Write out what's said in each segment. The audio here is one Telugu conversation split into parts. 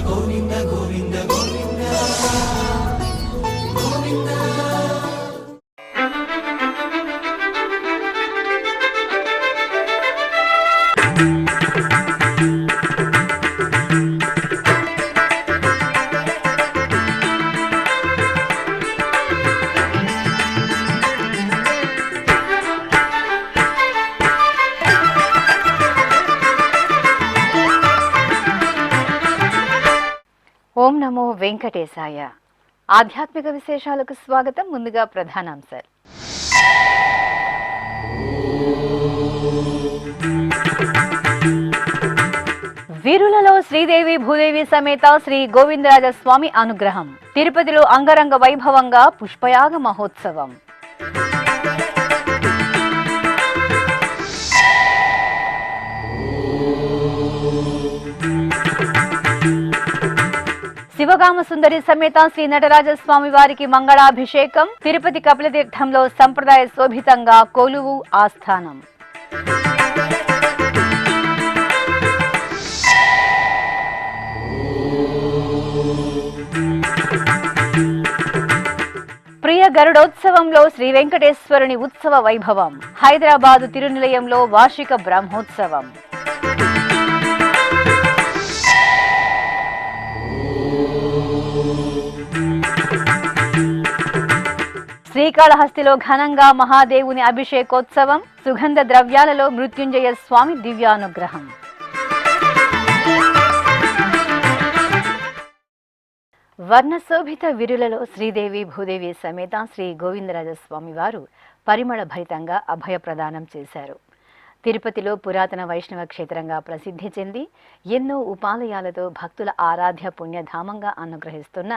గోవింద గోవింద గోవింద గోవింద. ఓం నమో వెంకటేశాయ. ఆధ్యాత్మిక విశేషాలకు స్వాగతం. ముందుగా ప్రధానాంశాలు. వీరులలో శ్రీదేవి భూదేవి సమేత శ్రీ గోవిందరాజస్వామి అనుగ్రహం. తిరుపతిలో అంగరంగ వైభవంగా పుష్పయాగ మహోత్సవం. శివగామ సుందరి సమేత శ్రీ నటరాజస్వామి వారికి మంగళాభిషేకం. తిరుపతి కపిలతీర్థంలో సంప్రదాయ శోభితంగా కొలువు ఆస్థానం. ప్రియ గరుడోత్సవంలో శ్రీ వెంకటేశ్వరుని ఉత్సవ వైభవం. హైదరాబాదు తిరునిలయంలో వార్షిక బ్రహ్మోత్సవం. శ్రీకాళహస్తిలో ఘనంగా మహాదేవుని అభిషేకోత్సవం. సుగంధ ద్రవ్యాలలో మృత్యుంజయ స్వామి దివ్యానుగ్రహం. వర్ణశోభిత విరులలో శ్రీదేవి భూదేవి సమేత శ్రీ గోవిందరాజస్వామి వారు పరిమళ భరితంగా అభయ ప్రదానం చేశారు. తిరుపతిలో పురాతన వైష్ణవ క్షేత్రంగా ప్రసిద్ధి చెంది ఎన్నో ఉపాలయాలతో భక్తుల ఆరాధ్య పుణ్యధామంగా అనుగ్రహిస్తున్న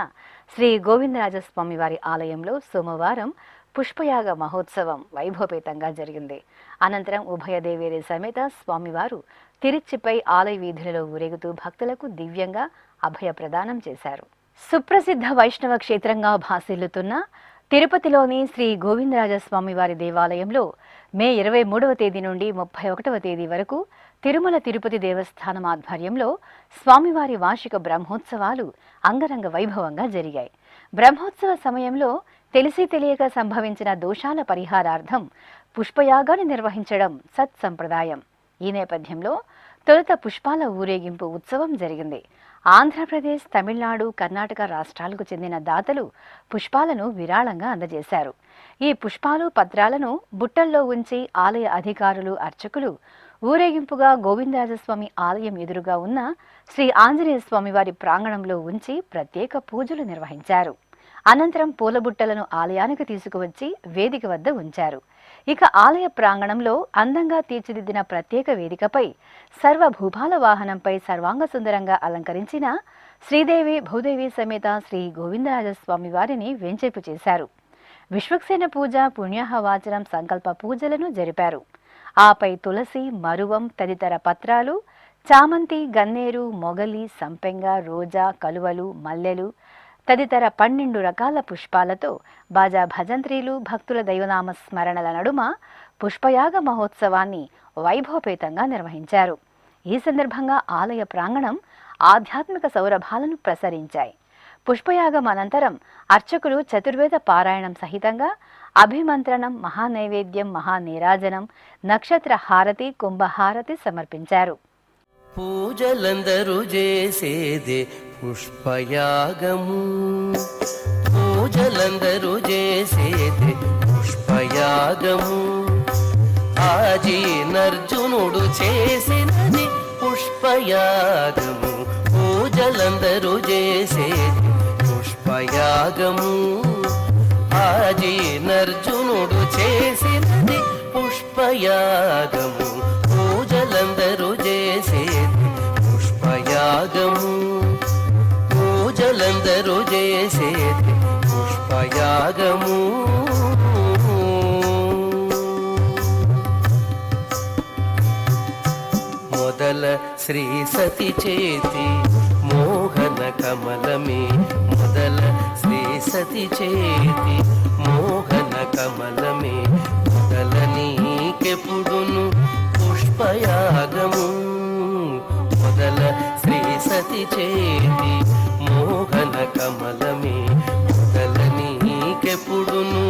శ్రీ గోవిందరాజస్వామి వారి ఆలయంలో సోమవారం పుష్పయాగ మహోత్సవం వైభవపేతంగా జరిగింది. అనంతరం ఉభయ దేవేరి సమేత స్వామివారు తిరుచిపై ఆలయ వీధులలో ఊరేగుతూ భక్తులకు దివ్యంగా అభయ ప్రదానం చేశారు. సుప్రసిద్ధ వైష్ణవ క్షేత్రంగా భాసిల్లుతున్న తిరుపతిలోని శ్రీ గోవిందరాజస్వామి వారి దేవాలయంలో మే 23వ తేదీ నుండి 31వ తేదీ వరకు తిరుమల తిరుపతి దేవస్థానం ఆధ్వర్యంలో స్వామివారి వార్షిక బ్రహ్మోత్సవాలు అంగరంగ వైభవంగా జరిగాయి. బ్రహ్మోత్సవ సమయంలో తెలిసి తెలియక సంభవించిన దోషాల పరిహారార్థం పుష్పయాగాన్ని నిర్వహించడం సత్సంప్రదాయం. ఈ నేపథ్యంలో తొలుత పుష్పాల ఊరేగింపు ఉత్సవం జరిగింది. ఆంధ్రప్రదేశ్, తమిళనాడు, కర్ణాటక రాష్ట్రాలకు చెందిన దాతలు పుష్పాలను విరాళంగా అందజేశారు. ఈ పుష్పాలు, పత్రాలను బుట్టల్లో ఉంచి ఆలయ అధికారులు, అర్చకులు ఊరేగింపుగా గోవిందరాజస్వామి ఆలయం ఎదురుగా ఉన్న శ్రీ ఆంజనేయ స్వామి వారి ప్రాంగణంలో ఉంచి ప్రత్యేక పూజలు నిర్వహించారు. అనంతరం పూలబుట్టలను ఆలయానికి తీసుకువచ్చి వేదిక వద్ద ఉంచారు. ఇక ఆలయ ప్రాంగణంలో అందంగా తీర్చిదిద్దిన ప్రత్యేక వేదికపై సర్వభూపాల వాహనంపై సర్వాంగ సుందరంగా అలంకరించిన శ్రీదేవి భూదేవి సమేత శ్రీ గోవిందరాజస్వామి వారిని వెంచేపు చేశారు. విశ్వక్సేన పూజ, పుణ్యాహవాచనం, సంకల్ప పూజలను జరిపారు. ఆపై తులసి, మరువం తదితర పత్రాలు, చామంతి, గన్నేరు, మొగలి, సంపెంగ, రోజా, కలువలు, మల్లెలు తదితర 12 రకాల పుష్పాలతో బాజా భజంత్రీలు, భక్తుల దైవనామ స్మరణల నడుమ పుష్పయాగ మహోత్సవాన్ని వైభవపేతంగా నిర్వహించారు. ఈ సందర్భంగా ఆలయ ప్రాంగణం ఆధ్యాత్మిక సౌరభాలను ప్రసరించాయి. పుష్పయాగం అనంతరం అర్చకులు చతుర్వేద పారాయణం సహితంగా అభిమంత్రణం, మహానైవేద్యం, మహానీరాజనం, నక్షత్ర హారతి, కుంభహారతి సమర్పించారు. పూజలందరూ చేసేదే పుష్పయాగము, పూజలందరూ చేసేదే పుష్పయాగము. ఆజీనర్జునుడు చేసినది పుష్పయాగము, పూజలందరూ చేసేది పుష్పయాగము. ఆజీనర్జునుడు చేసినది పుష్పయాగము, పూజలందరూ చేసేది పుష్పయాగము, పూజలందరూ చేసేది పుష్పయాగము. మొదల శ్రీ సతి చేతి మోహన కమలమే, మొదల శ్రీ సతి చేతి మోహన కమలమే, మొదల నీకెప్పుడును పుష్పయాగము, మొదల శ్రీ సతి సతి చేతి మోహన కమలమే మొదల నీకెప్పుడును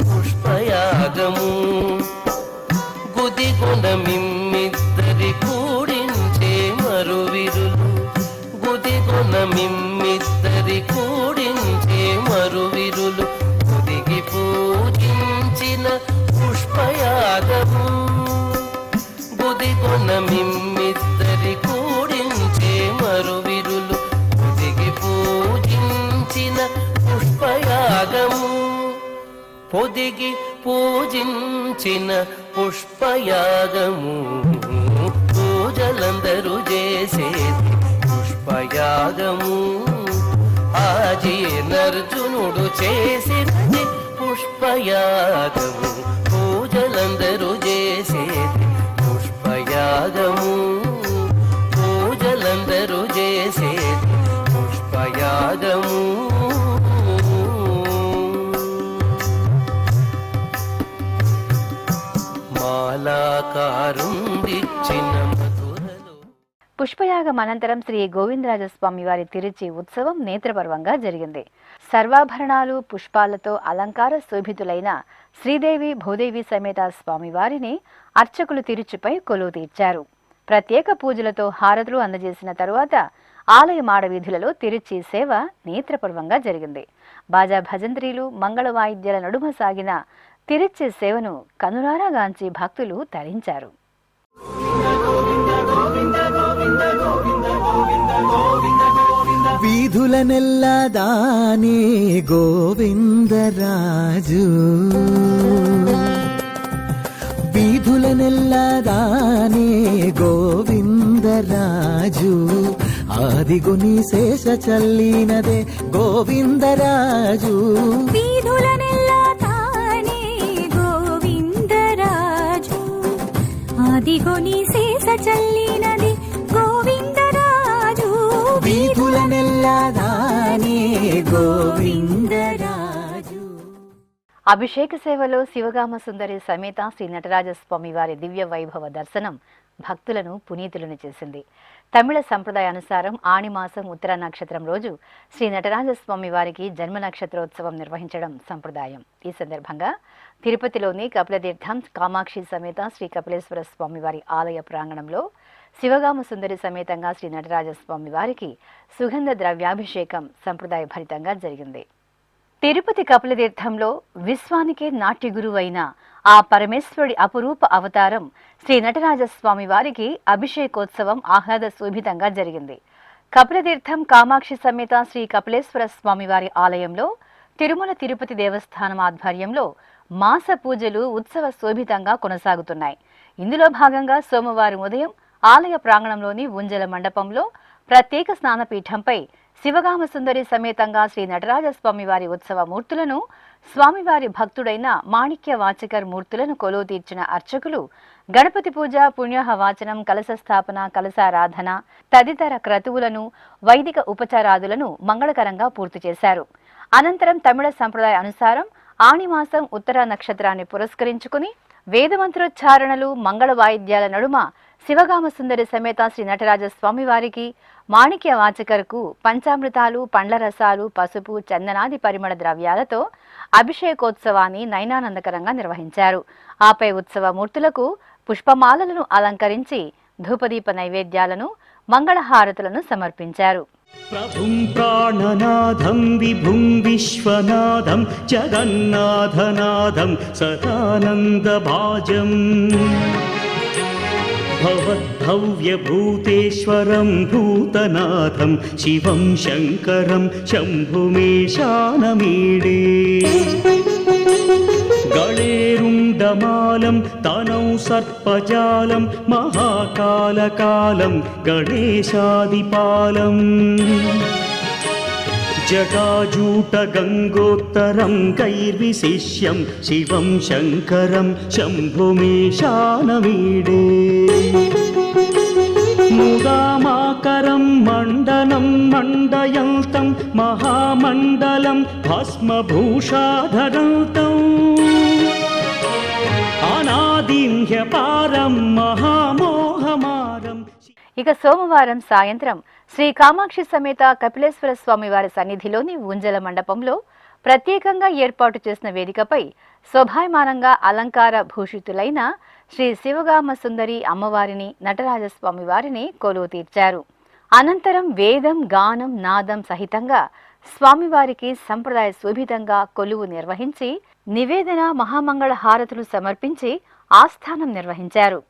పుష్పయాగము గుదిగొన మిమ్మిద్దరి కూడించే మరువిరులు గుదిగొన మిమ్మిద్దరి కూడించే మరువిరులు గుదిగి పూజించిన పుష్పయాగము గుదిగొన మిమ్మిద్దరి కూడించే మరువిరులు గుదిగి పూజించిన పుష్పయాగము పొదిగి పూజించిన పుష్పయాగము పూజలందరూ చేసేది పుష్పయాగము ఆజీర్ణర్జునుడు చేసినది పుష్పయాగము పూజలందరూ చేసేది పుష్పయాగము పూజలందరూ చేసేది పుష్పయాగము మాలాకారుండిచ్చిన మధురలో. పుష్పయాగం అనంతరం శ్రీ గోవిందరాజస్వామి వారి తిరుచి ఉత్సవం నేత్రపర్వంగా జరిగింది. సర్వాభరణాలు పుష్పాలతో అలంకార శోభితులైన శ్రీదేవి భూదేవి సమేత స్వామివారిని అర్చకులు తిరుచిపై కొలువు తీర్చారు. ప్రత్యేక పూజలతో హారతులు అందజేసిన తరువాత ఆలయ మాడవీధులలో తిరుచి సేవ నేత్రపర్వంగా జరిగింది. బాజా భజంత్రీలు మంగళ వాయిద్యాల నడుమ సాగిన తిరుచి సేవను కనులారాగాంచి భక్తులు తరించారు. వీధులనెల్లదానే గోవిందరాజు వీధులనెల్లదానే గోవిందరాజు ఆదిగుని శేష చల్లినదే గోవిందరాజు వీధులనెల్లదానే గోవిందరాజు ఆదిగుని శేష చల్లినదే గోవిందరాజు వీధులనెల్లదానే గోవిందరాజు. అభిషేక సేవలో శివగామ సుందరి సమేత శ్రీ నటరాజస్వామి వారి దివ్య వైభవ దర్శనం భక్తులను పునీతులను చేసింది. తమిళ సంప్రదాయానుసారం ఆణిమాసం ఉత్తర నక్షత్రం రోజు శ్రీ నటరాజస్వామి వారికి జన్మ నక్షత్రోత్సవం నిర్వహించడం సంప్రదాయం. ఈ సందర్భంగా తిరుపతిలోని కపిలతీర్థం కామాక్షి సమేత శ్రీ కపిలేశ్వర స్వామి వారి ఆలయ ప్రాంగణంలో శివగామ సుందరి సమేతంగా శ్రీ నటరాజస్వామి వారికి సుగంధ ద్రవ్యాభిషేకం సంప్రదాయ భరితంగా జరిగింది. తిరుపతి కపిలతీర్థంలో విశ్వానికే నాట్య గురువైన ఆ పరమేశ్వరుడి అపురూప అవతారం శ్రీ నటరాజస్వామి వారికి అభిషేకోత్సవం ఆహ్లాద శోభితంగా జరిగింది. కపిలతీర్థం కామాక్షి సమేత శ్రీ కపిలేశ్వర స్వామి వారి ఆలయంలో తిరుమల తిరుపతి దేవస్థానం ఆధ్వర్యంలో మాస పూజలు ఉత్సవ శోభితంగా కొనసాగుతున్నాయి. ఇందులో భాగంగా సోమవారం ఉదయం ఆలయ ప్రాంగణంలోని ఉంజల మండపంలో ప్రత్యేక స్నానపీఠంపై శివగామ సుందరి సమేతంగా శ్రీ నటరాజస్వామి వారి ఉత్సవ మూర్తులను, స్వామివారి భక్తుడైన మాణిక్య వాచకర్ మూర్తులను కొలువు తీర్చిన అర్చకులు గణపతి పూజ, పుణ్యాహ వాచనం, కలశ స్థాపన, కలశారాధన తదితర క్రతువులను, వైదిక ఉపచారాదులను మంగళకరంగా పూర్తి చేశారు. అనంతరం తమిళ సంప్రదాయ అనుసారం ఆణిమాసం ఉత్తర నక్షత్రాన్ని పురస్కరించుకుని వేదమంత్రోచ్చారణలు, మంగళ వాయిద్యాల నడుమ శివగామ సుందరి సమేత శ్రీ నటరాజస్వామి వారికి మాణిక్య వాచకర్కు పంచామృతాలు, పండ్ల రసాలు, పసుపు, చందనాది పరిమళ ద్రవ్యాలతో అభిషేకోత్సవాన్ని నయనానందకరంగా నిర్వహించారు. ఆపై ఉత్సవ మూర్తులకు పుష్పమాలలను అలంకరించి ధూపదీప నైవేద్యాలను, మంగళహారతులను సమర్పించారు. ప్రభుం ప్రాణనాథం విభుం విశ్వనాథం జగన్నాథనాథం సదానందభాజం భవద్భవ్యభూతేశ్వరం భూతనాథం శివం శంకరం శంభుమేశానమీడే గళేరుండమాలం తనౌ సర్పజాలం మహాకాలకాలం గణేశాదిపాలం జటాజూటగంగోత్తరం కైర్విశిష్యం శివం శంకరం శంభుమేశానమీడే ముదామాకరం మండలం మండయంతం మహామండలం భస్మభూషాధరంతం అనాదిం హ్యపారం మహామోహమారం. ఇక సోమవారం సాయంత్రం శ్రీ కామాక్షి సమేత కపిలేశ్వర స్వామి వారి సన్నిధిలోని ఊంజల మండపంలో ప్రత్యేకంగా ఏర్పాటు చేసిన వేదికపై శోభాయమానంగా అలంకార భూషితులైన శ్రీ శివగామ సుందరి అమ్మవారిని నటరాజస్వామి వారిని కొలువు తీర్చారు. అనంతరం వేదం, గానం, నాదం సహితంగా స్వామివారికి సంప్రదాయ శోభితంగా కొలువు నిర్వహించి నివేదన, మహామంగళ హారతులు సమర్పించి ఆస్థానం నిర్వహించారు.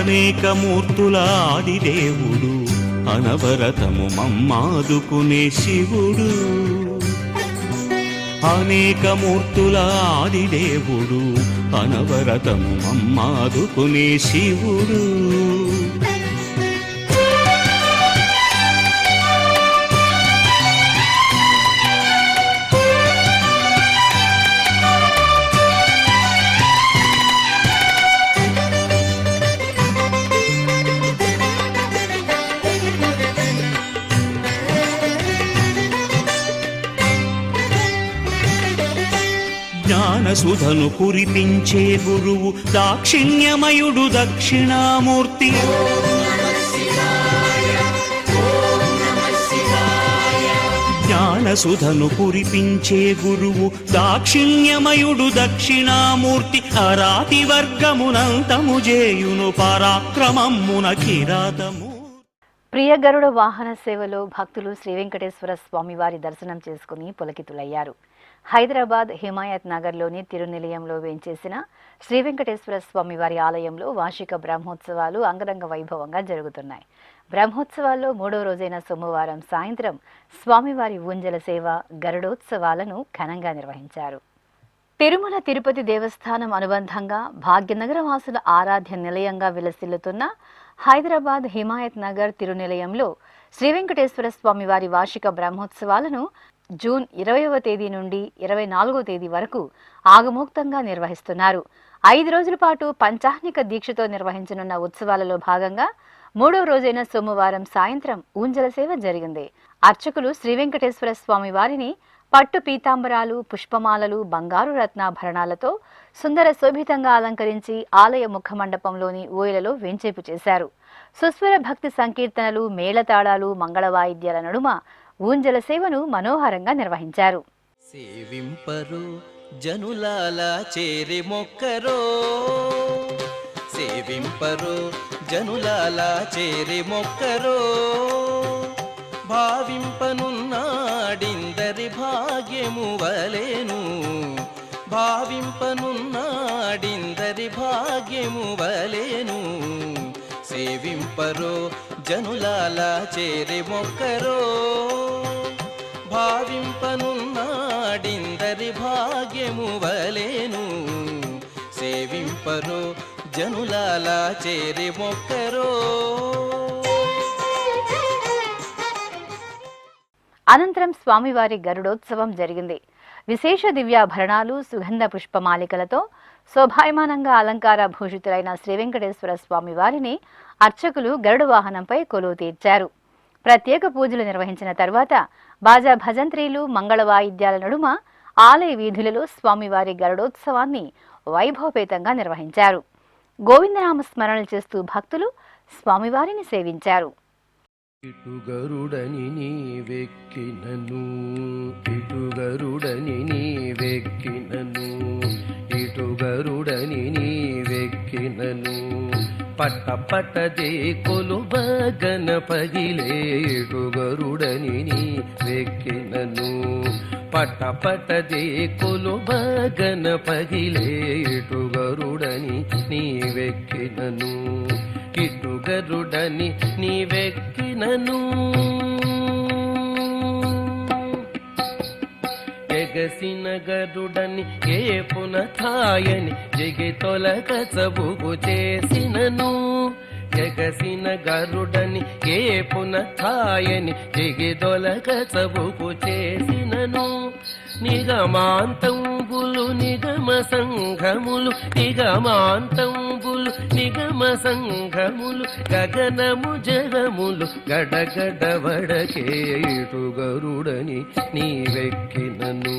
అనేక మూర్తుల ఆదిదేవుడు, అనవరతము మమ్మాదుకునే శివుడు. అనేక మూర్తుల ఆదిదేవుడు, అనవరతము మమ్మాదుకునే శివుడు. జ్ఞానసుధను కురిపించే గురువు దాక్షిణ్యమయుడు దక్షిణామూర్తి. జ్ఞానసుధను కురిపించే గురువు దాక్షిణ్యమయుడు దక్షిణామూర్తి. అరాతి వర్గమునంతము జేయును పరాక్రమమున కిరాతము. ప్రియ గరుడ వాహన సేవలో భక్తులు శ్రీ వెంకటేశ్వర స్వామి వారి దర్శనం చేసుకుని పులకితులయ్యారు. హైదరాబాద్ హిమాయత్ నగర్లోని తిరునిలయంలో వేంచేసిన శ్రీ వెంకటేశ్వర స్వామి వారి ఆలయంలో వార్షిక బ్రహ్మోత్సవాలు అంగరంగ వైభవంగా జరుగుతున్నాయి. బ్రహ్మోత్సవాల్లో 3వ రోజైన సోమవారం సాయంత్రం స్వామివారి ఊంజల సేవ, గరుడోత్సవాలను ఘనంగా నిర్వహించారు. తిరుమల తిరుపతి దేవస్థానం అనుబంధంగా భాగ్యనగర వాసుల ఆరాధ్య నిలయంగా విలసిల్లుతున్న హైదరాబాద్ హిమాయత్ నగర్ తిరునిలయంలో శ్రీ వెంకటేశ్వర స్వామి వారి వార్షిక బ్రహ్మోత్సవాలను జూన్ 20వ తేదీ నుండి 24వ తేదీ వరకు ఆగమోక్తంగా నిర్వహిస్తున్నారు. 5 రోజుల పాటు పంచాహ్నిక దీక్షతో నిర్వహించనున్న ఉత్సవాలలో భాగంగా 3వ రోజైన సోమవారం సాయంత్రం ఊంజల సేవ జరిగింది. అర్చకులు శ్రీ వెంకటేశ్వర స్వామి వారిని పట్టు పీతాంబరాలు, పుష్పమాలలు, బంగారు రత్నాభరణాలతో సుందర శోభితంగా అలంకరించి ఆలయ ముఖమండపంలోని ఊయలలో వేంచేపు చేశారు. సుస్వర భక్తి సంకీర్తనలు, మేళతాళాలు, మంగళ వాయిద్యాల నడుమ ఊంజల సేవను మనోహరంగా నిర్వహించారు. సేవింపరు జనులాల చేరి మొక్కరో, సేవింపరు జనులాల చేరి మొక్కరో, భావింపనున్నాడిందరి భాగ్యము వలెను, భావింపనున్నాడిందరి భాగ్యము వలెను. సేవింపరో జనులాల చేరి మొక్కరో, భావింపనున్నాడిందరి భాగ్యము వలెను. సేవింపరో జనులాల చేరి మొక్కరో. అనంతరం స్వామివారి గరుడోత్సవం జరిగింది. విశేష దివ్యాభరణాలు, సుగంధ పుష్పమాలికలతో శోభాయమానంగా అలంకార భూషితులైన శ్రీ వెంకటేశ్వర స్వామి వారిని అర్చకులు గరుడ వాహనంపై కొలువు తీర్చారు. ప్రత్యేక పూజలు నిర్వహించిన తరువాత బాజా భజంత్రీలు, మంగళ వాయిద్యాల నడుమ ఆలయ వీధులలో స్వామివారి గరుడోత్సవాన్ని వైభవపేతంగా నిర్వహించారు. గోవిందనామ స్మరణలు చేస్తూ భక్తులు స్వామివారిని సేవించారు. ఇటు గరుడని నీవెక్కినను, ఇటు గరుడని నీవెక్కినను, ఇటు గరుడని నీవెక్కినను, పట్ట పట్టదే కొలువ గణపగిలే. ఇటు గరుడని నీవెక్కినను, పట్ట పట్టదే కొలువ గణపగిలే. ఇటు గరుడని నీవెక్కినను, ఇటు గరుడని నీవెక్కినను, ఎగసిన గరుడని ఏ పునథాయని జగి తొలగ చబుగు చేసినను, ఎగసిన గరుడని ఏపున ఛాయని దిగిదొలక చబుకు చేసినను నిగమాంతంబులు నిగమ సంఘములు నిగమాంతంబులు నిగమ సంఘములు గగనము జగములు గడగడవడకే ఇటు గరుడని నీవెక్కినను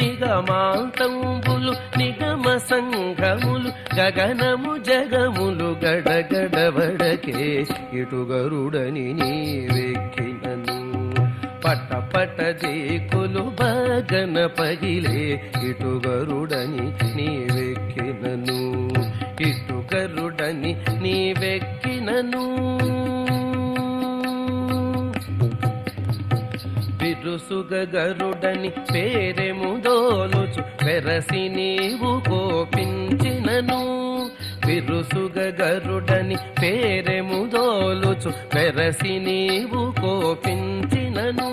నిగమాంతంబులు నిగమ సంఘములు గగనము జగములు గడగడవడకే ఇటు గరుడని నీవెక్కినను పట పట దేకులు బగన పగిలే ఇటు గరుడని నీవెక్కినను ఇటు గరుడని నీవెక్కినను బిరుసుగ గరుడని పేరెముదోలుచు వెరసి నీవు కోపించినను బిరుసుగ గరుడని పేరెముదోలుచు వెరసి నీవు కోపించినను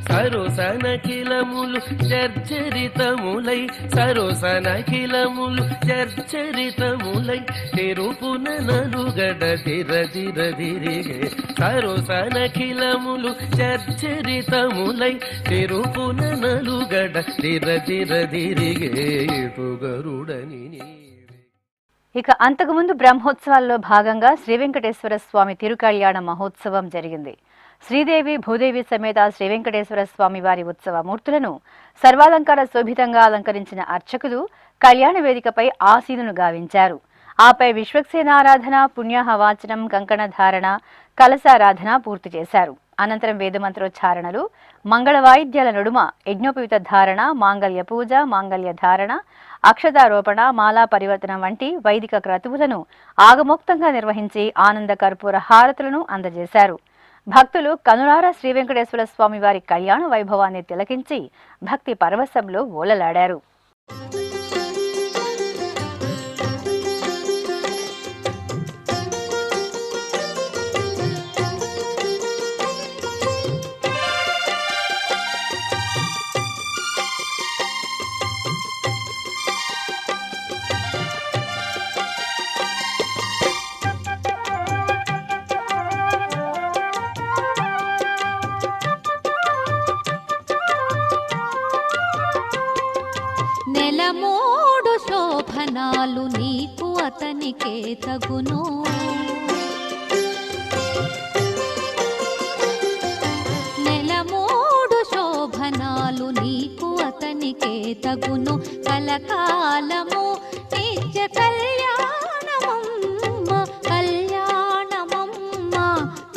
సరుసనఖిలములు చర్చరితములై సరుసనఖిలములు చర్చరితములై తెరుపున నలుగడ దిరదిరదిరిగే సరుసనఖిలములు చర్చరితములై తెరుపున నలుగడ దిరదిరదిరిగే ఇటు గరుడని ఇక అంతకుముందు బ్రహ్మోత్సవాల్లో భాగంగా శ్రీ వెంకటేశ్వర స్వామి తిరుకళ్యాణ మహోత్సవం జరిగింది. శ్రీదేవి భూదేవి సమేత శ్రీ వెంకటేశ్వర స్వామి వారి ఉత్సవ మూర్తులను సర్వాలంకార శోభితంగా అలంకరించిన అర్చకులు కళ్యాణ వేదికపై ఆసీనులు గావించారు. ఆపై విశ్వక్సేనారాధన, పుణ్యాహవాచనం, కంకణ ధారణ, కలశారాధన పూర్తి చేశారు. అనంతరం వేదమంత్రోచ్చారణలు, మంగళ వాయిద్యాల నడుమ యజ్ఞోపయుత ధారణ, మాంగళ్య పూజ, మాంగళ్య ధారణ, అక్షతారోపణ, మాలా పరివర్తనం వంటి వైదిక క్రతువులను ఆగమోక్తంగా నిర్వహించి ఆనంద కర్పూర హారతులను అందజేశారు. భక్తులు కనులారా శ్రీ వెంకటేశ్వర స్వామి వారి కళ్యాణ వైభవాన్ని తిలకించి భక్తి పరవశంలో ఓలలాడారు. నెలమూడు శోభనాలు నీకు అతనికే తగును, నెలమూడు శోభనాలు నీకు అతనికే తగును, కలకాలము నిత్య కళ్యాణమమ్మ కళ్యాణమమ్మ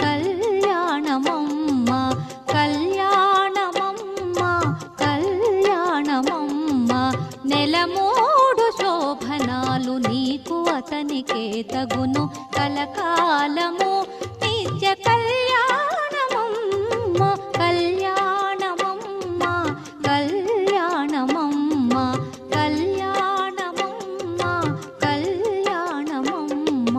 కళ్యాణమమ్మ కళ్యాణమమ్మ కళ్యాణమమ్మ నెలమూడు శోభనాలు నీకు అతనికే తగును, కలకాలము నిత్య కళ్యాణమమ్మ కళ్యాణమమ్మ కళ్యాణమమ్మ కళ్యాణమమ్మ కళ్యాణమమ్మ.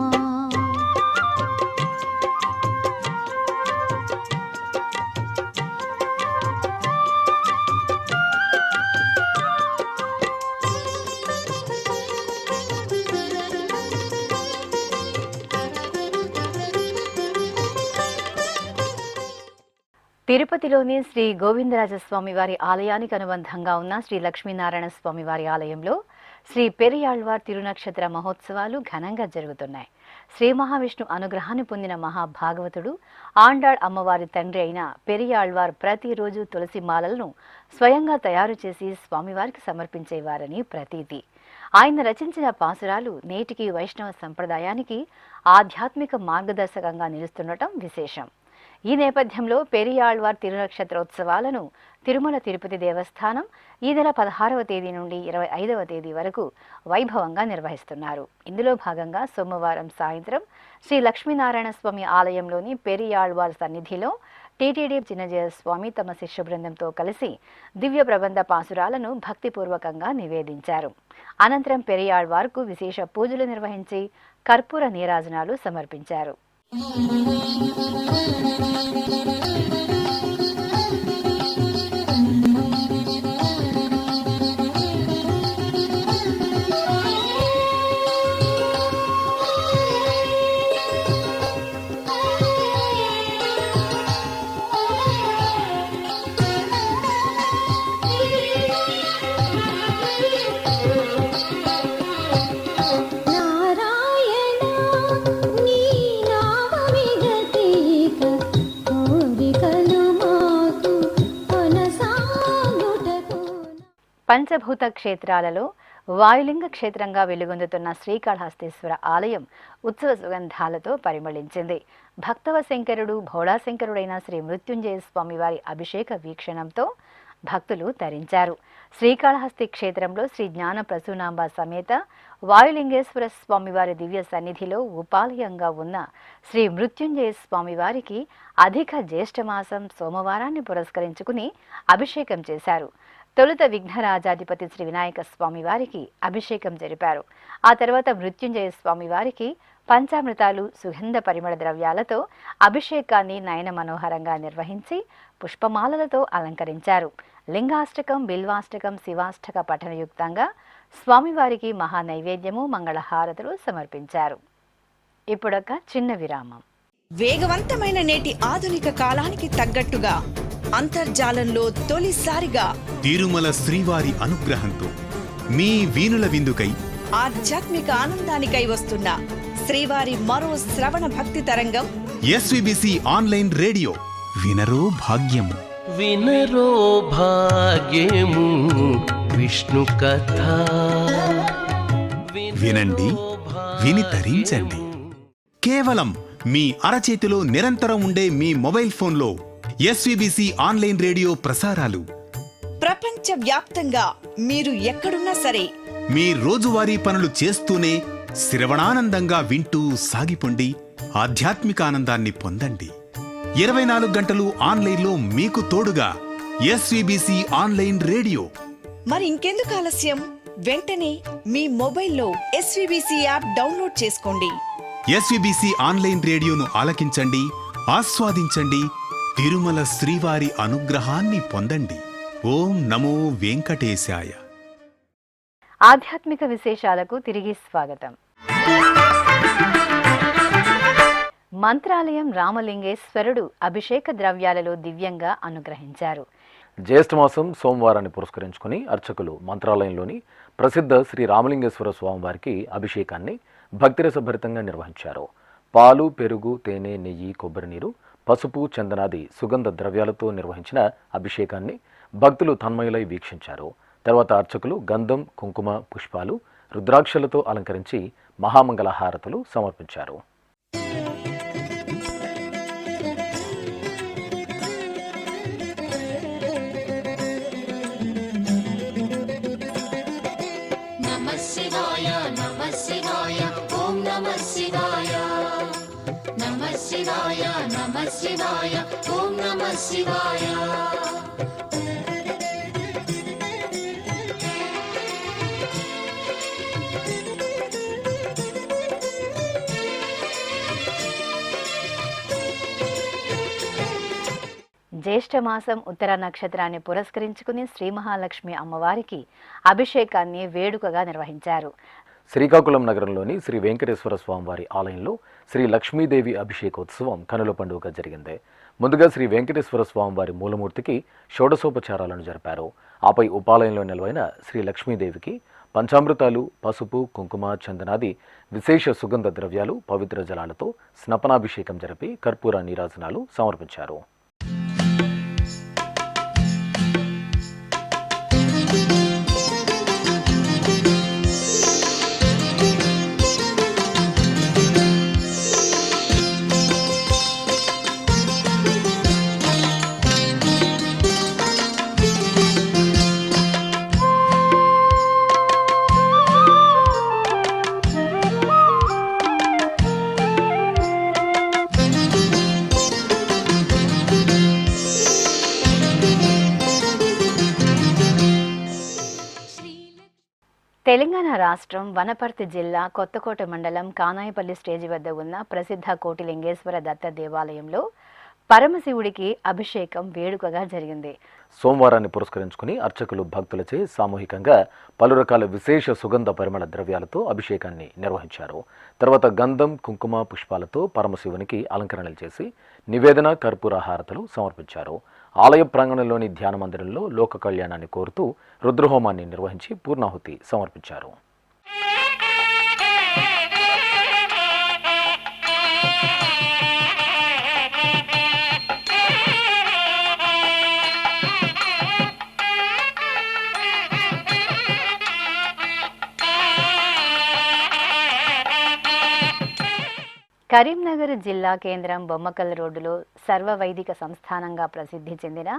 తిరుపతిలోని శ్రీ గోవిందరాజస్వామి వారి ఆలయానికి అనుబంధంగా ఉన్న శ్రీ లక్ష్మీనారాయణ స్వామి వారి ఆలయంలో శ్రీ పెరియాళ్వార్ తిరునక్షత్ర మహోత్సవాలు ఘనంగా జరుగుతున్నాయి. శ్రీ మహావిష్ణు అనుగ్రహాన్ని పొందిన మహాభాగవతుడు ఆండాళ్ అమ్మవారి తండ్రి అయిన పెరియాళ్వార్ ప్రతిరోజు తులసి మాలలను స్వయంగా తయారు చేసి స్వామివారికి సమర్పించేవారని ప్రతీతి. ఆయన రచించిన పాసురాలు నేటికి వైష్ణవ సంప్రదాయానికి ఆధ్యాత్మిక మార్గదర్శకంగా నిలుస్తుండటం విశేషం. ఈ నేపథ్యంలో పెరియాళ్వార్ తిరునక్షత్రోత్సవాలను తిరుమల తిరుపతి దేవస్థానం ఈ నెల 16వ తేదీ నుండి 25వ తేదీ వరకు వైభవంగా నిర్వహిస్తున్నారు. ఇందులో భాగంగా సోమవారం సాయంత్రం శ్రీ లక్ష్మీనారాయణ స్వామి ఆలయంలోని పెరియాళ్వార్ సన్నిధిలో టీటీడీ చిన్నజయస్వామి తమ శిష్య బృందంతో కలిసి దివ్య ప్రబంధ పాసురాలను భక్తిపూర్వకంగా నివేదించారు. అనంతరం పెరియాళ్వార్కు విశేష పూజలు నిర్వహించి కర్పూర నీరాజనాలు సమర్పించారు. పంచభూత క్షేత్రాలలో వాయులింగ క్షేత్రంగా వెలుగొందుతున్న శ్రీకాళహస్తీశ్వర ఆలయం ఉత్సవ సుగంధాలతో పరిమళించింది. భక్తవశంకరుడు భోళాశంకరుడైన శ్రీ మృత్యుంజయ స్వామివారి అభిషేక వీక్షణంతో భక్తులు తరించారు. శ్రీకాళహస్తి క్షేత్రంలో శ్రీ జ్ఞాన ప్రసూనాంబ సమేత వాయులింగేశ్వర స్వామివారి దివ్య సన్నిధిలో ఉపాలయంగా ఉన్న శ్రీ మృత్యుంజయ స్వామివారికి అధిక జ్యేష్ఠమాసం సోమవారాన్ని పురస్కరించుకుని అభిషేకం చేశారు. తొలుత విఘ్నరాజాధిపతి శ్రీ వినాయక స్వామి వారికి అభిషేకం జరిపారు. ఆ తర్వాత మృత్యుంజయ స్వామి వారికి పంచామృతాలు సుగంధ పరిమళ ద్రవ్యాలతో అభిషేకాన్ని నయన మనోహరంగా నిర్వహించి పుష్పమాలలతో అలంకరించారు. లింగాష్టకం, బిల్వాష్టకం, శివాష్టక పఠనయుక్తంగా స్వామివారికి మహా నైవేద్యము, మంగళహారతులు సమర్పించారు. ఇప్పుడొక చిన్న విరామం. వేగవంతమైన నేటి ఆధునిక కాలానికి తగ్గట్టుగా అంతర్జాలంలో తొలిసారిగా తిరుమల శ్రీవారి అనుగ్రహంతో మీ వీణుల విందుకై ఆధ్యాత్మిక ఆనందానికై వస్తున్న శ్రీవారి మరో శ్రవణ భక్తి తరంగం ఎస్విబిసి ఆన్లైన్ రేడియో వినరో భాగ్యము. వినరో భాగ్యము విష్ణు కథ. వినండి, విని తరించండి. కేవలం మీ అరచేతిలో నిరంతరం ఉండే మీ మొబైల్ ఫోన్లో ఎస్విబిసి ఆన్లైన్ రేడియో ప్రసారాలు ప్రపంచ వ్యాప్తంగా మీరు ఎక్కడున్నా సరే మీ రోజువారీ పనులు చేస్తూనే శ్రవణానందంగా వింటూ సాగిపోండి, ఆధ్యాత్మిక ఆనందాన్ని పొందండి. 24 గంటలు ఆన్లైన్లో మీకు తోడుగా ఎస్విబిసి ఆన్లైన్ రేడియో. మరి ఇంకెందుకు ఆలస్యం? వెంటనే మీ మొబైల్లో ఎస్విబిసి యాప్ డౌన్లోడ్ చేసుకోండి. ఎస్విబిసి ఆన్లైన్ రేడియోను ఆలకించండి, ఆస్వాదించండి, తిరుమల శ్రీవారి అనుగ్రహాన్ని పొందండి. ఓం నమో వెంకటేశాయ. ఆధ్యాత్మిక విశేషాలకు తిరిగి స్వాగతం. మంత్రాలయం రామలింగేశ్వరుడు అభిషేక ద్రవ్యాలలో దివ్యంగా అనుగ్రహించారు. జ్యేష్ఠమాసం సోమవారాన్ని పురస్కరించుకుని అర్చకులు మంత్రాలయంలోని ప్రసిద్ధ శ్రీ రామలింగేశ్వర స్వామివారికి అభిషేకాన్ని భక్తిరసభరితంగా నిర్వహించారు. పాలు, పెరుగు, తేనె, నెయ్యి, కొబ్బరి నీరు, పసుపు, చందనాది సుగంధ ద్రవ్యాలతో నిర్వహించిన అభిషేకాన్ని భక్తులు తన్మయులై వీక్షించారు. తర్వాత అర్చకులు గంధం, కుంకుమ, పుష్పాలు, రుద్రాక్షలతో అలంకరించి మహామంగళ హారతులు సమర్పించారు. జ్యేష్ఠమాసం ఉత్తర నక్షత్రాన్ని పురస్కరించుకుని శ్రీ మహాలక్ష్మి అమ్మవారికి అభిషేకాన్ని వేడుకగా నిర్వహించారు. శ్రీకాకుళం నగరంలోని శ్రీ వెంకటేశ్వర స్వామివారి ఆలయంలో శ్రీ లక్ష్మీదేవి అభిషేకోత్సవం కనుల పండుగ జరిగింది. ముందుగా శ్రీ వెంకటేశ్వర స్వామివారి మూలమూర్తికి షోడశోపచారాలను జరిపారు. ఆపై ఉపాలయంలో నిలవైన శ్రీ లక్ష్మీదేవికి పంచామృతాలు, పసుపు, కుంకుమ, చందనాది విశేష సుగంధ ద్రవ్యాలు, పవిత్ర జలాలతో స్నపనాభిషేకం జరిపి కర్పూర నీరాజనాలు సమర్పించారు. తెలంగాణ రాష్ట్రం వనపర్తి జిల్లా కొత్తకోట మండలం కానాయపల్లి స్టేజి వద్ద ఉన్న ప్రసిద్ధ కోటిలింగేశ్వర దత్త దేవాలయంలో పరమశివుడికి అభిషేకం వేడుకగా జరిగింది. సోమవారాన్ని పురస్కరించుకుని అర్చకులు భక్తులచే సామూహికంగా పలు రకాల విశేష సుగంధ పరిమళ ద్రవ్యాలతో అభిషేకాన్ని నిర్వహించారు. తర్వాత గంధం, కుంకుమ, పుష్పాలతో పరమశివునికి అలంకరణలు చేసి నివేదన, కర్పూర హారతులు సమర్పించారు. ఆలయ ప్రాంగణంలోని ధ్యాన మందిరంలో లోక కళ్యాణాన్ని కోరుతూ రుద్రహోమాన్ని నిర్వహించి పూర్ణాహుతి సమర్పించారు. కరీంనగర్ జిల్లా కేంద్రం బొమ్మకల్ రోడ్డులో సర్వవైదిక సంస్థానంగా ప్రసిద్ధి చెందిన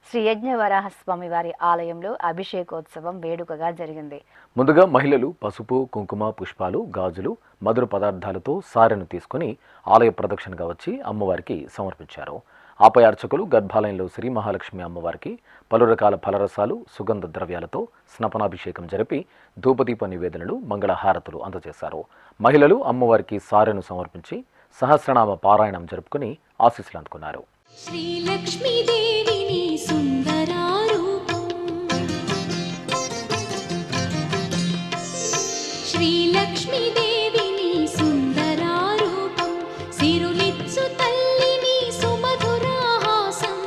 శ్రీ యజ్ఞవరాహస్వామి వారి ఆలయంలో అభిషేకోత్సవం వేడుకగా జరిగింది. ముందుగా మహిళలు పసుపు, కుంకుమ, పుష్పాలు, గాజులు, మధుర పదార్థాలతో సారెను తీసుకుని ఆలయ ప్రదక్షిణగా వచ్చి అమ్మవారికి సమర్పించారు. ఆపై అర్చకులు గర్భాలయంలో శ్రీ మహాలక్ష్మి అమ్మవారికి పలు రకాల ఫలరసాలు, సుగంధ ద్రవ్యాలతో స్నపనాభిషేకం జరిపి ధూపదీప నివేదనలు, మంగళహారతులు అందజేశారు. మహిళలు అమ్మవారికి సారెను సమర్పించి సహస్రనామ పారాయణం జరుపుకుని ఆశీస్సులు అందుకున్నారు. శ్రీలక్ష్మీదేవిని సుందరారూపం, శ్రీలక్ష్మీదేవిని సుందరారూపం, సిరులిచ్చు తల్లిని సుమధురాహాసం,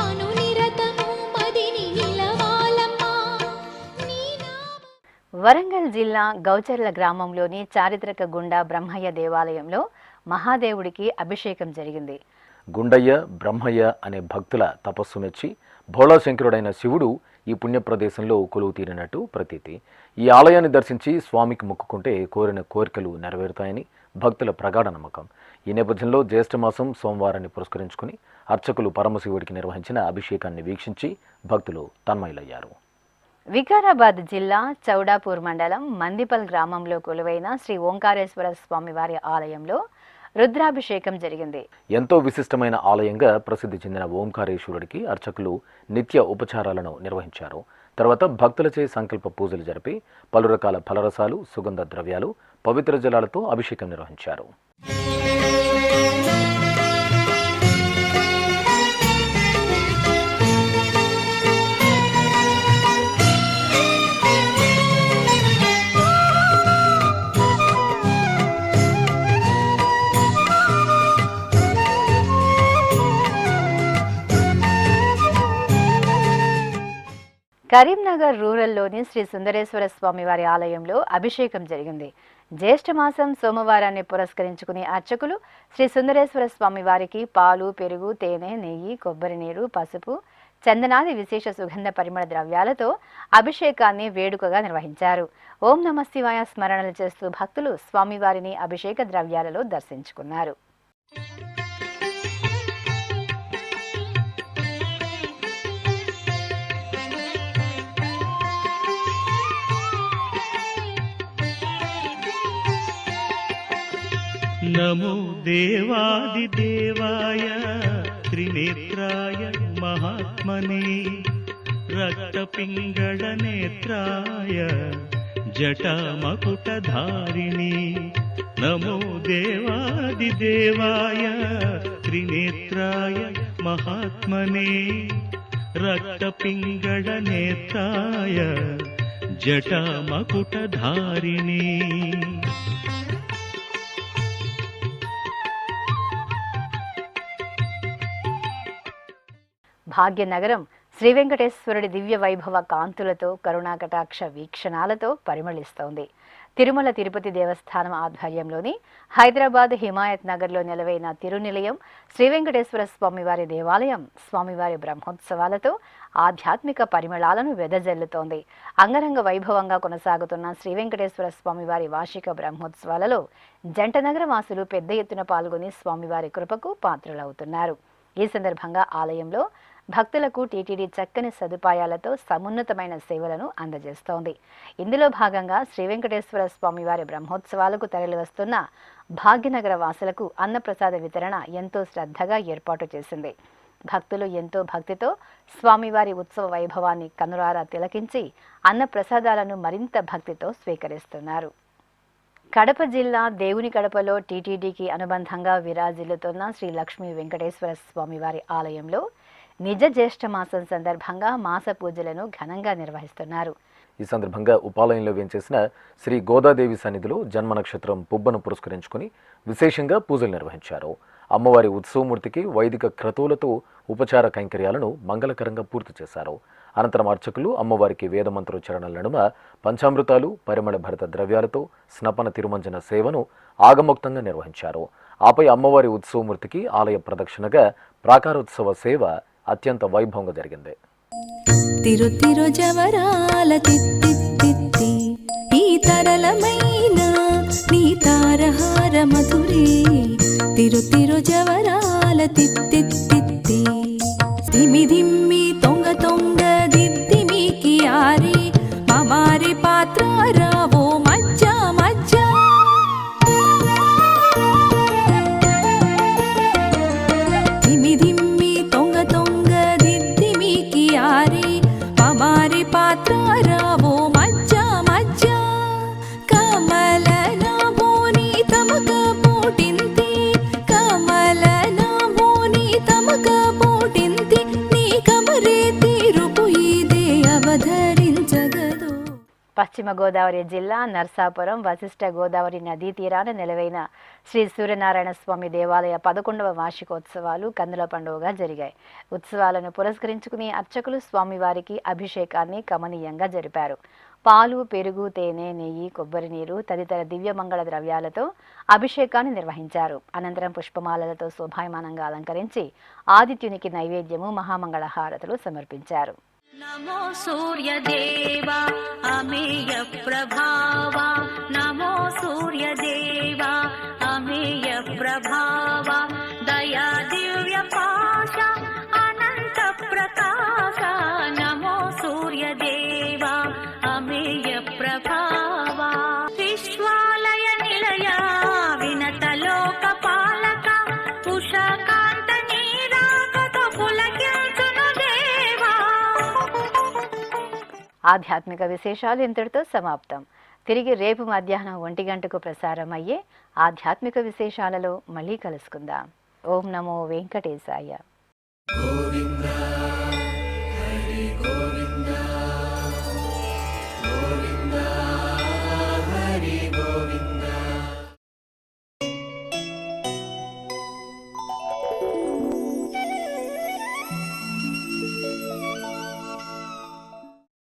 అనునిరతము మదిని నిలవాలమ్మా నీ నామ. వరంగల్ జిల్లా గౌచర్ల గ్రామంలోని చారిత్రక గుండా బ్రహ్మయ్య దేవాలయంలో మహాదేవుడికి అభిషేకం జరిగింది. గుండయ్య, బ్రహ్మయ్య అనే భక్తుల తపస్సు మెచ్చి భోళాశంకరుడైన శివుడు ఈ పుణ్యప్రదేశంలో కొలువు తీరినట్టు ప్రతీతి. ఈ ఆలయాన్ని దర్శించి స్వామికి మొక్కుకుంటే కోరిన కోరికలు నెరవేరుతాయని భక్తుల ప్రగాఢ నమ్మకం. ఈ నేపథ్యంలో జ్యేష్ఠమాసం సోమవారాన్ని పురస్కరించుకుని అర్చకులు పరమశివుడికి నిర్వహించిన అభిషేకాన్ని వీక్షించి భక్తులు తన్మయులయ్యారు. వికారాబాద్ జిల్లా చౌడాపూర్ మండలం మందిపల్ గ్రామంలో కొలువైన శ్రీ ఓంకారేశ్వర స్వామి వారి ఆలయంలో రుద్రాభిషేకం జరిగింది. ఎంతో విశిష్టమైన ఆలయంగా ప్రసిద్ధి చెందిన ఓంకారేశ్వరుడికి అర్చకులు నిత్య ఉపచారాలను నిర్వహించారు. తర్వాత భక్తులచే సంకల్ప పూజలు జరిపి పలు రకాల ఫలరసాలు, సుగంధ ద్రవ్యాలు, పవిత్ర జలాలతో అభిషేకం నిర్వహించారు. కరీంనగర్ రూరల్లోని శ్రీ సుందరేశ్వర స్వామి వారి ఆలయంలో అభిషేకం జరిగింది. జ్యేష్ఠమాసం సోమవారాన్ని పురస్కరించుకుని అర్చకులు శ్రీ సుందరేశ్వర స్వామి వారికి పాలు, పెరుగు, తేనె, నెయ్యి, కొబ్బరి నీరు, పసుపు, చందనాది విశేష సుగంధ పరిమళ ద్రవ్యాలతో అభిషేకాన్ని వేడుకగా నిర్వహించారు. ఓం నమః శివాయ స్మరణలు చేస్తూ భక్తులు స్వామివారిని అభిషేక ద్రవ్యాలలో దర్శించుకున్నారు. నమో దేవాదిదేవాయ త్రినేత్రాయ మహాత్మనే రక్తపింగళనేత్రాయ జటామకుటధారిణి. నమో దేవాదిదేవాయ త్రినేత్రాయ మహాత్మనే రక్తపింగళనేత్రాయ జటామకుటధారిణి. భాగ్యనగరం శ్రీ వెంకటేశ్వరుడి దివ్య వైభవ కాంతులతో, కరుణాకటాక్ష వీక్షణాలతో పరిమళిస్తోంది. తిరుమల తిరుపతి దేవస్థానం ఆధ్వర్యంలోని హైదరాబాద్ హిమాయత్ నగర్లో నెలవైన తిరునిలయం శ్రీ వెంకటేశ్వర స్వామివారి దేవాలయం స్వామివారి బ్రహ్మోత్సవాలతో ఆధ్యాత్మిక పరిమళాలను వెదజల్లుతోంది. అంగరంగ వైభవంగా కొనసాగుతున్న శ్రీ వెంకటేశ్వర స్వామివారి వార్షిక బ్రహ్మోత్సవాలలో జంటనగర వాసులు పెద్ద ఎత్తున పాల్గొని స్వామివారి కృపకు పాత్రులవుతున్నారు. ఈ సందర్భంగా ఆలయంలో భక్తులకు టీటీడీ చక్కని సదుపాయాలతో సమున్నతమైన సేవలను అందజేస్తోంది. ఇందులో భాగంగా శ్రీ వెంకటేశ్వర స్వామివారి బ్రహ్మోత్సవాలకు తరలివస్తున్న భాగ్యనగర వాసులకు అన్నప్రసాద వితరణ ఎంతో శ్రద్ధగా ఏర్పాటు చేసింది. భక్తులు ఎంతో భక్తితో స్వామివారి ఉత్సవ వైభవాన్ని కనురారా తిలకించి అన్నప్రసాదాలను మరింత భక్తితో స్వీకరిస్తున్నారు. కడప జిల్లా దేవుని కడపలో టీటీడీకి అనుబంధంగా విరాజిల్లుతున్న శ్రీ లక్ష్మీ వెంకటేశ్వర స్వామివారి ఆలయంలో నిజ జ్యేష్ఠ మాసం సందర్భంగా మాస పూజలను ఘనంగా నిర్వహిస్తున్నారు. ఈ సందర్భంగా ఉపాలయంలో వేంచేసిన శ్రీ గోదాదేవి సన్నిధిలో జన్మ నక్షత్రం పుబ్బను పురస్కరించుకుని విశేషంగా పూజలు నిర్వహించారు. అమ్మవారి ఉత్సవమూర్తికి వైదిక క్రతువులతో ఉపచార కైంకర్యాలను మంగళకరంగా పూర్తి చేశారు. అనంతరం అర్చకులు అమ్మవారికి వేదమంత్రోచ్చరణల నడుమ పంచామృతాలు, పరిమళ భరిత ద్రవ్యాలతో స్నపన తిరుమంజన సేవను ఆగమోక్తంగా నిర్వహించారు. ఆపై అమ్మవారి ఉత్సవమూర్తికి ఆలయ ప్రదక్షిణగా ప్రాకారోత్సవ సేవ అత్యంత వైభవంగా జరిగింది. తిరు తిరు జవరాల తిత్తి ఈ తరలమైన నీ తారహార మధురే తిరు జవరాల తిత్తిత్తి ధిమి ధిమ్మి తొంగ తొంగ దిద్దిమికి ఆరి మమారి పాత్ర రావో మజ్జ మజ్జ ధిమి ధిమ్మి తొంగ తొంగ దిద్దిమికి ఆరి మమారి పాత్ర రావో మజ్జ మజ్జ కమల నాభోని తమక పోటింతి కమల నాభోని తమక పోటింతి నీ కమరే తీరుపు ఇదే అవధరించగదు. పశ్చిమ గోదావరి జిల్లా నర్సాపురం వశిష్ఠ గోదావరి నదీ తీరాన నెలవైన శ్రీ సూర్యనారాయణ స్వామి దేవాలయ 11వ వార్షికోత్సవాలు కన్నుల పండుగగా జరిగాయి. ఉత్సవాలను పురస్కరించుకుని అర్చకులు స్వామివారికి అభిషేకాన్ని కమనీయంగా జరిపారు. పాలు, పెరుగు, తేనె, నెయ్యి, కొబ్బరి నీరు తదితర దివ్యమంగళ ద్రవ్యాలతో అభిషేకాన్ని నిర్వహించారు. అనంతరం పుష్పమాలలతో శోభాయమానంగా అలంకరించి ఆదిత్యునికి నైవేద్యము, మహామంగళ హారతులు సమర్పించారు. నమో సూర్యదేవా అమేయ ప్రభావా నమో సూర్యదేవా అమేయ ప్రభావా దయా దివ్య పాశ అనంత ప్రకాశ నమో సూర్యదేవా అమేయ ప్రభావా విశ్వాలయ నిలయ వినత లోక పాలక ఉషకాంత నీరాగతో పులకించును దేవా. ఆధ్యాత్మిక విశేషాలు ఇంతటితో సమాప్తం. తిరిగి రేపు మధ్యాహ్నం 1 గంటకు ప్రసారం అయ్యే ఆధ్యాత్మిక విశేషాలలో మళ్ళీ కలుసుకుందాం. ఓం నమో వెంకటేశాయ. గోవింద